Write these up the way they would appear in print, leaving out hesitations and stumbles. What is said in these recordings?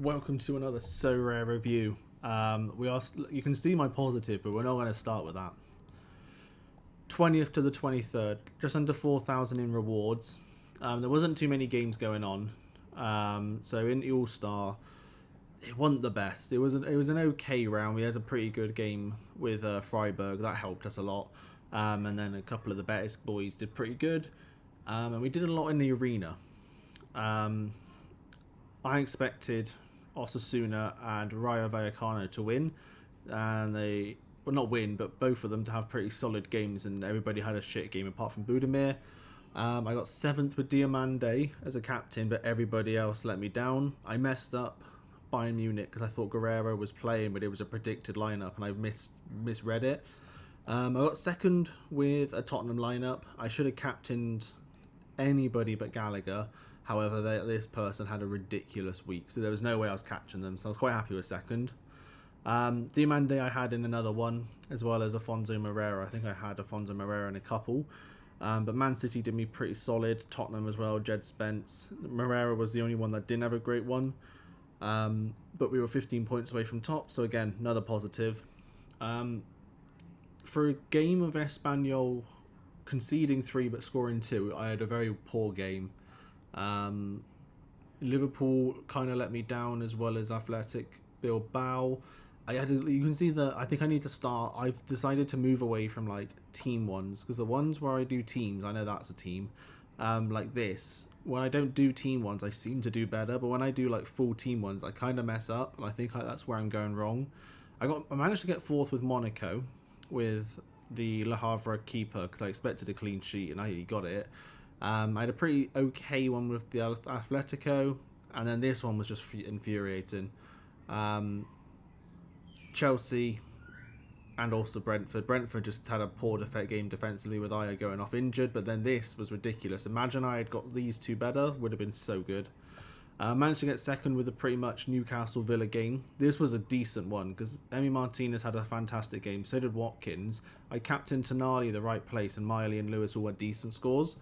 Welcome to another Sorare review. You can see my positive, but we're not going to start with that. 20th to the 23rd, just under 4,000 in rewards. There wasn't too many games going on, so in the All Star, it wasn't the best. It was an okay round. We had a pretty good game with Freiburg. That helped us a lot, and then a couple of the Betis boys did pretty good, and we did a lot in the arena. I expected Osasuna and Rayo Vallecano to win, and they not win, but both of them to have pretty solid games, and everybody had a shit game apart from Budimir. I got 7th with Diamande as a captain, but everybody else let me down. I messed up Bayern Munich because I thought Guerrero was playing, but it was a predicted lineup, and I misread it. I got 2nd with a Tottenham lineup. I should have captained anybody but Gallagher. However, this person had a ridiculous week, so there was no way I was catching them, so I was quite happy with 2nd. Diamande I had in another one, as well as Afonso Moreira. I think I had Afonso Moreira in a couple. But Man City did me pretty solid. Tottenham as well, Jed Spence. Moreira was the only one that didn't have a great one. But we were 15 points away from top, so again, another positive. For a game of Espanyol conceding 3 but scoring 2, I had a very poor game. Liverpool kind of let me down, as well as Athletic Bilbao. You can see that I think I need to start. I've decided to move away from like team ones, because the ones where I do teams, I know that's a team. Like this, when I don't do team ones, I seem to do better, but when I do like full team ones, I kind of mess up, and I think that's where I'm going wrong. I managed to get 4th with Monaco, with the Le Havre keeper, because I expected a clean sheet, and I got it. I had a pretty okay one with the Atletico, and then this one was just infuriating. Chelsea and also Brentford. Brentford just had a poor game defensively with Aya going off injured, but then this was ridiculous. Imagine I had got these two better, would have been so good. Managed to get 2nd with a pretty much Newcastle Villa game. This was a decent one, because Emi Martinez had a fantastic game, so did Watkins. I captained Tonali the right place, and Miley and Lewis all had decent scores.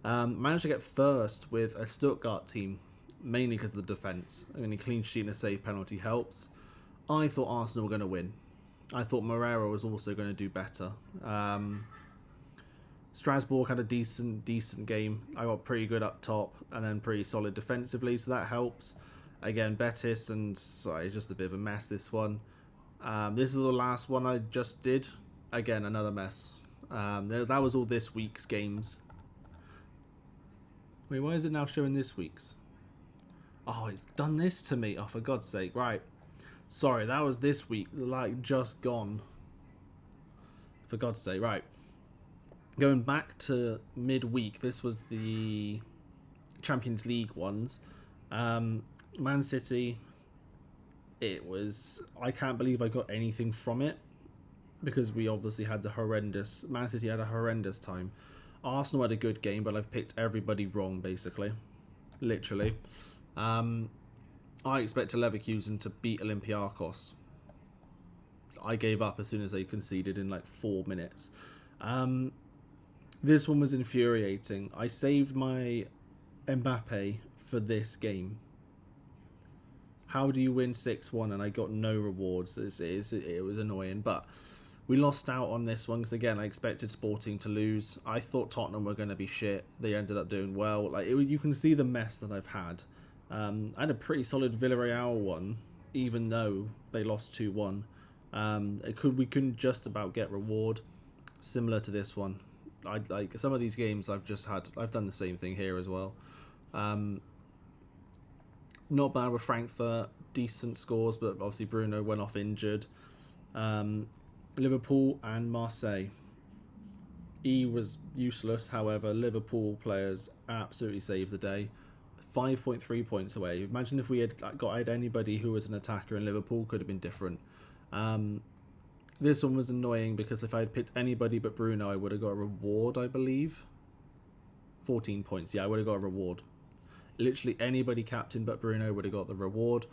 Managed to get 1st with a Stuttgart team, mainly because of the defence. I mean, a clean sheet and a save penalty helps. I thought Arsenal were going to win. I thought Moreira was also going to do better. Strasbourg had a decent game. I got pretty good up top, and then pretty solid defensively, so that helps. Again, Betis, and sorry, it's just a bit of a mess, this one. This is the last one I just did. Again, another mess. That was all this week's games. Wait, why is it now showing this week's? Oh, it's done this to me. Oh, for God's sake. Right. Sorry, that was this week. Like, just gone. For God's sake. Right. Going back to midweek, this was the Champions League ones. Man City, it was... I can't believe I got anything from it, because we obviously had the horrendous... Man City had a horrendous time. Arsenal had a good game, but I've picked everybody wrong, basically. Literally. I expected Leverkusen to beat Olympiacos. I gave up as soon as they conceded in like 4 minutes. This one was infuriating. I saved my Mbappe for this game. How do you win 6-1 and I got no rewards? It was annoying, but... we lost out on this one because, again, I expected Sporting to lose. I thought Tottenham were going to be shit. They ended up doing well. You can see the mess that I've had. I had a pretty solid Villarreal one, even though they lost 2-1. We couldn't just about get reward, similar to this one. Like some of these games I've done the same thing here as well. Not bad with Frankfurt, decent scores, but obviously Bruno went off injured. Liverpool and Marseille. E was useless, however, Liverpool players absolutely saved the day. 5.3 points away. Imagine if we had got anybody who was an attacker in Liverpool, could have been different. This one was annoying because if I had picked anybody but Bruno, I would have got a reward, I believe. 14 points, yeah, I would have got a reward. Literally anybody captain but Bruno would have got the reward.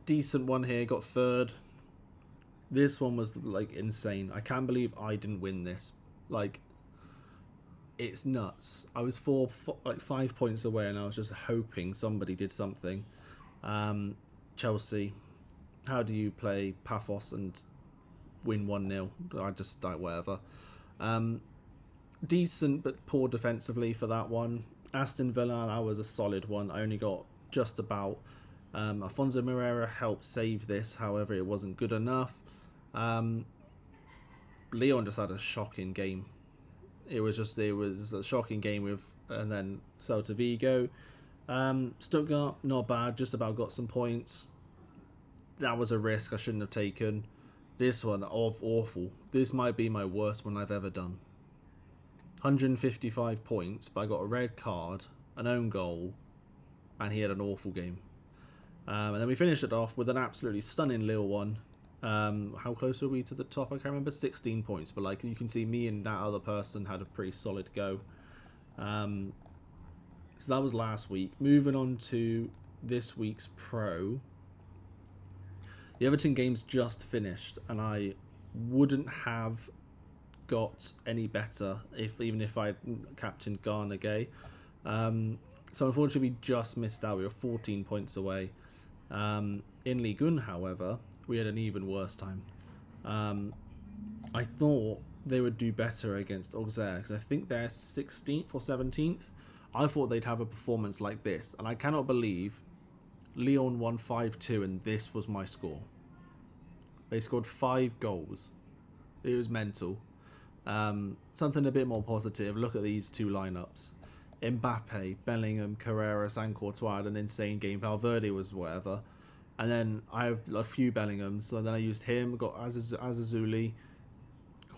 Decent one here, got 3rd. This one was like insane. I can't believe I didn't win this. Like, it's nuts. I was like 5 points away, and I was just hoping somebody did something. Chelsea, how do you play Paphos and win 1-0? I just like whatever. Decent but poor defensively for that one. Aston Villa, that was a solid one. I only got just about. Alfonso Moreira helped save this, however, it wasn't good enough. Leon just had a shocking game. It was a shocking game with, and then Celta Vigo. Stuttgart, not bad, just about got some points. That was a risk I shouldn't have taken. This one, awful. This might be my worst one I've ever done. 155 points, but I got a red card, an own goal, and he had an awful game. And then we finished it off with an absolutely stunning Lille one. How close were we to the top? I can't remember. 16 points, but like you can see, me and that other person had a pretty solid go. So that was last week. Moving on to this week's Pro. The Everton game's just finished, and I wouldn't have got any better even if I captained Garner Gay. So unfortunately, we just missed out. We were 14 points away. In Ligue 1, however, we had an even worse time. I thought they would do better against Auxerre, because I think they're 16th or 17th. I thought they'd have a performance like this, and I cannot believe Lyon won 5-2 and this was my score. They scored 5 goals. It was mental. Something a bit more positive. Look at these two lineups. Mbappe, Bellingham, Carreras and Courtois had an insane game. Valverde was whatever. And then I have a few Bellinghams. So then I used him, got Azazuli,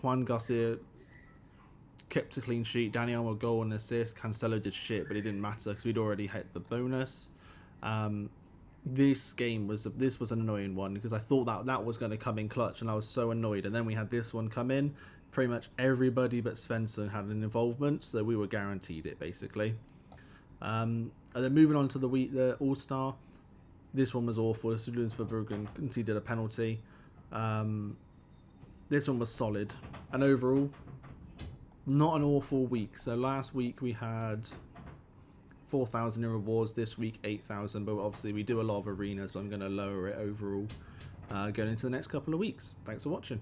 Juan Garcia kept a clean sheet. Dani Almo goal and assist. Cancelo did shit, but it didn't matter because we'd already hit the bonus. This game was an annoying one because I thought that was going to come in clutch, and I was so annoyed. And then we had this one come in. Pretty much everybody but Svensson had an involvement, so we were guaranteed it basically. And then moving on to the All-Star, this one was awful. The Students for Bruggen conceded a penalty. This one was solid, and overall, not an awful week. So last week we had 4,000 in rewards. This week 8,000, but obviously we do a lot of arenas, so I'm going to lower it overall going into the next couple of weeks. Thanks for watching.